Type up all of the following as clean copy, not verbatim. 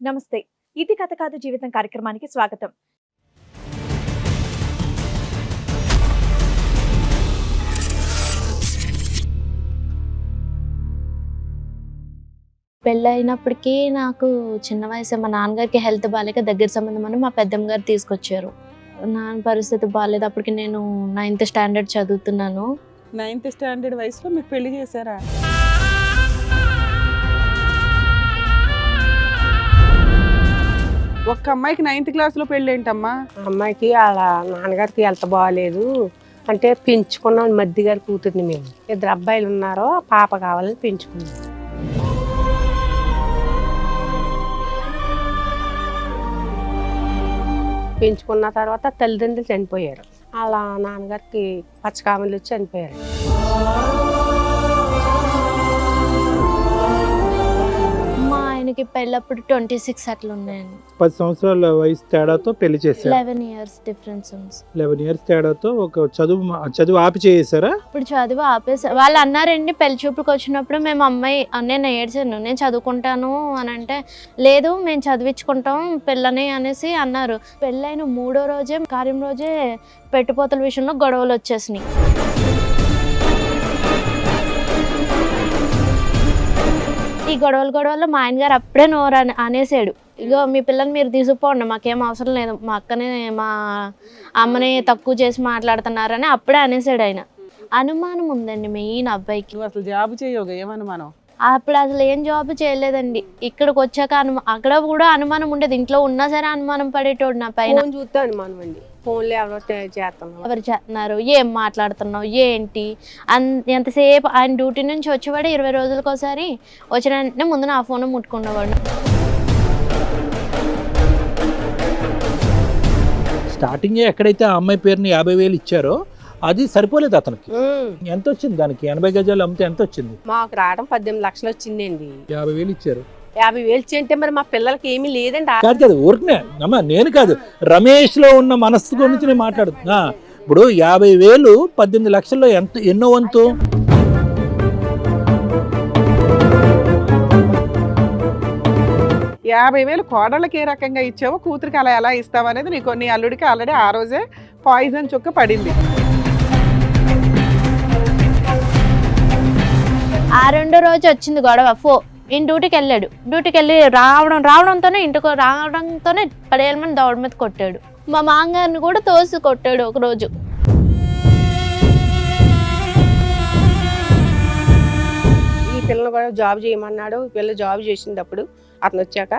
నమస్తే. ఇది కథ కాదు జీవితం కార్యక్రమానికి స్వాగతం. పెళ్ళైనప్పటికీ నాకు చిన్న వయసే మా నాన్నగారికి హెల్త్ బాగాలేక దగ్గర సంబంధం అని మా పెద్దమ్మ గారు తీసుకొచ్చారు. నాన్న పరిస్థితి బాగాలేదు. అప్పటికి నేను 9th స్టాండర్డ్ చదువుతున్నాను. 9th స్టాండర్డ్ వయసులో మీకు పెళ్లి చేశారా? ఒక్క అమ్మాయికి 9th క్లాస్లో పెళ్ళి ఏంటమ్మా? అమ్మాయికి వాళ్ళ నాన్నగారికి హెల్త్ బాగాలేదు అంటే పెంచుకున్నాం. మధ్య గారి కూతుర్ని మేము 2 అబ్బాయిలు ఉన్నారో పాప కావాలని పెంచుకున్నాం. పెంచుకున్న తర్వాత తల్లిదండ్రులు చనిపోయారు. వాళ్ళ నాన్నగారికి పచ్చకామలు వచ్చి చనిపోయారు. మా ఆయనకి పెళ్ళప్పుడు 26 అట్లా ఉన్నాయండి. 10 సంవత్సరాల వయసు తేడాతో పెళ్లి చేశారు. 11 years డిఫరెన్స్ ఉంది. 11 years తేడాతో ఒక చదువు ఆపి చేసారా? ఇప్పుడు చదువు ఆపేసా. వాళ్ళు అన్నారండి పెళ్లి చూపులకు వచ్చినప్పుడు, మేము అమ్మాయి నేను ఏడ్చాను, నేను చదువుకుంటాను అని అంటే, లేదు మేము చదివించుకుంటాం పిల్లని అనేసి అన్నారు. పెళ్ళైన 3వ రోజే కార్యం రోజే పెట్టుపోతల విషయంలో గొడవలు వచ్చేసినాయి. ఈ గొడవల్లో మా ఆయన గారు అప్పుడే నోరు అనేసాడు, ఇగో మీ పిల్లని మీరు తీసుకుపోండి, మాకేం అవసరం లేదు, మా అక్కని మా అమ్మని తక్కువ చేసి మాట్లాడుతున్నారని అప్పుడే అనేసాడు ఆయన. అనుమానం ఉందండి మెయిన్ అబ్బాయికి. నువ్వు అసలు జాబ్ చేయవుగా, ఏమనుమానం? అప్పుడు అసలు ఏం జాబ్ చేయలేదండి. ఇక్కడికి వచ్చాక అక్కడ కూడా అనుమానం ఉండేది. ఇంట్లో ఉన్నా సరే అనుమానం పడేటోడు నా పైన. ఫోన్ చూస్తే అనుమానం అండి. ఫోన్లో ఎవరు చేస్తున్నాం, ఎవరు చేస్తున్నారు, ఏం మాట్లాడుతున్నావు, ఏంటి ఎంతసేపు ఆయన డ్యూటీ నుంచి వచ్చేవాడు 20 రోజులకు ఒకసారి. వచ్చిన వెంటనే ముందు నా ఫోన్ ముట్టుకునేవాడు. స్టార్టింగ్ ఎక్కడైతే ఆ అమ్మాయి పేరుని 50,000 ఇచ్చారో అది సరిపోలేదు అతనికి. ఎంత వచ్చింది దానికి? 80 గజాలు అమ్మితే ఎంత వచ్చింది? మాకు రావడం 18 లక్షలు వచ్చిందండి. 50,000 ఇచ్చారు. 50,000 ఇచ్చి అంటే మరి మా పిల్లలకి ఏమీ లేదండి. కాదు ఊరికనే అమ్మా, నేను కాదు, రమేష్ లో ఉన్న మనస్సు గురించి నేను మాట్లాడుతున్నా. ఇప్పుడు 50,000 18 లక్షల్లో ఎన్నో వంతు? యాభై వేలు కోడళ్ళకి ఏ రకంగా ఇచ్చావో కూతురికి అలా ఎలా ఇస్తావు అనేది నీకు, నీ అల్లుడికి ఆల్రెడీ ఆ రోజే పాయిజన్ చుక్క పడింది. ఆ 2వ రోజు వచ్చింది గొడవ. ఈయన డ్యూటీకి వెళ్ళాడు. డ్యూటీకి వెళ్ళి రావడంతోనే ఇంటికి రావడంతోనే 10,000 మంది దౌడ మీద కొట్టాడు. మా మామగారిని కూడా తోసి కొట్టాడు ఒకరోజు. ఈ పిల్లని కూడా జాబ్ చేయమన్నాడు. పిల్ల జాబ్ చేసినప్పుడు అతను వచ్చాక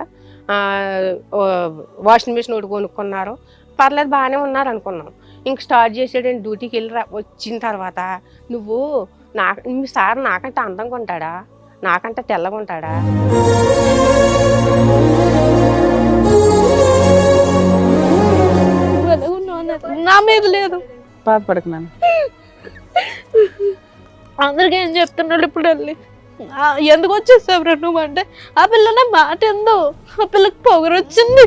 వాషింగ్ మిషన్ ఒకటి కొనుక్కున్నారు. పర్లేదు బాగానే ఉన్నారు అనుకున్నాం. ఇంక స్టార్ట్ చేసాడండి. డ్యూటీకి వెళ్ళి వచ్చిన తర్వాత, నువ్వు మీ సార్ నాకంటే అందంగా ఉంటాడా, నాకంటే తెల్లగా ఉంటాడా, నా మీద లేదు. బాధపడుతున్నాను. అందరికీ ఏం చెప్తున్నాడు ఇప్పుడు వెళ్ళి, ఎందుకు వచ్చేసావు నువ్వు అంటే, ఆ పిల్లనే మాట ఎందో, ఆ పిల్లకి పొగరు వచ్చింది.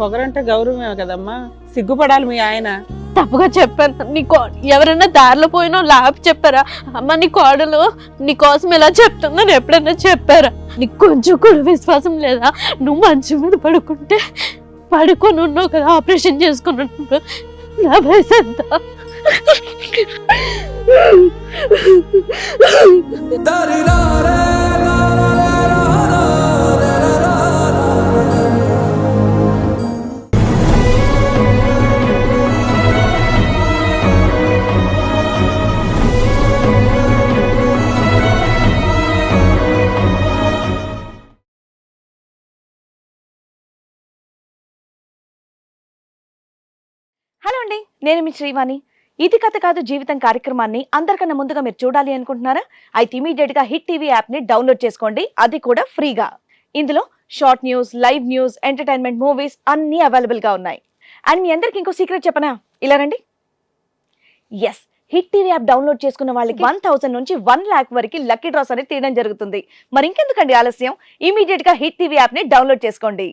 పొగరంటే గౌరవమే కదమ్మా, సిగ్గుపడాలి మీ ఆయన. తప్పుగా చెప్పాను. ఎవరైనా దారిలో పోయినా లాభ చెప్పారా, అమ్మ నీ కోడలు నీ కోసం ఇలా చెప్తుందని ఎప్పుడైనా చెప్పారా? నీకు కొంచెం కూడా విశ్వాసం లేదా? నువ్వు మంచం మీద పడుకొని ఉన్నావు కదా, ఆపరేషన్ చేసుకున్నప్పుడు. నా వయసు ఎంత? హలో అండి, నేను మీ శ్రీవాణి. ఇది కథ కాదు జీవితం కార్యక్రమాన్ని అందరికన్నా ముందుగా మీరు చూడాలి అనుకుంటున్నారా? అయితే ఇమీడియట్ గా హిట్ టీవీ యాప్ ని డౌన్లోడ్ చేసుకోండి, అది కూడా ఫ్రీగా. ఇందులో short news, live news, entertainment, movies అన్నీ అవైలబుల్ గా ఉన్నాయి. అండ్ మీ అందరికి ఇంకో సీక్రెట్ చెప్పనా? ఇలా రండి. Yes, hit TV app download చేసుకున్న వాళ్ళకి 1,000 నుంచి 1 lakh వరకు లక్కీ డ్రాస్ అనేది తీయడం జరుగుతుంది. మరి ఇంకెందుకండి ఆలస్యం, ఇమీడియట్ గా హిట్ టీవీ యాప్ ని డౌన్లోడ్ చేసుకోండి.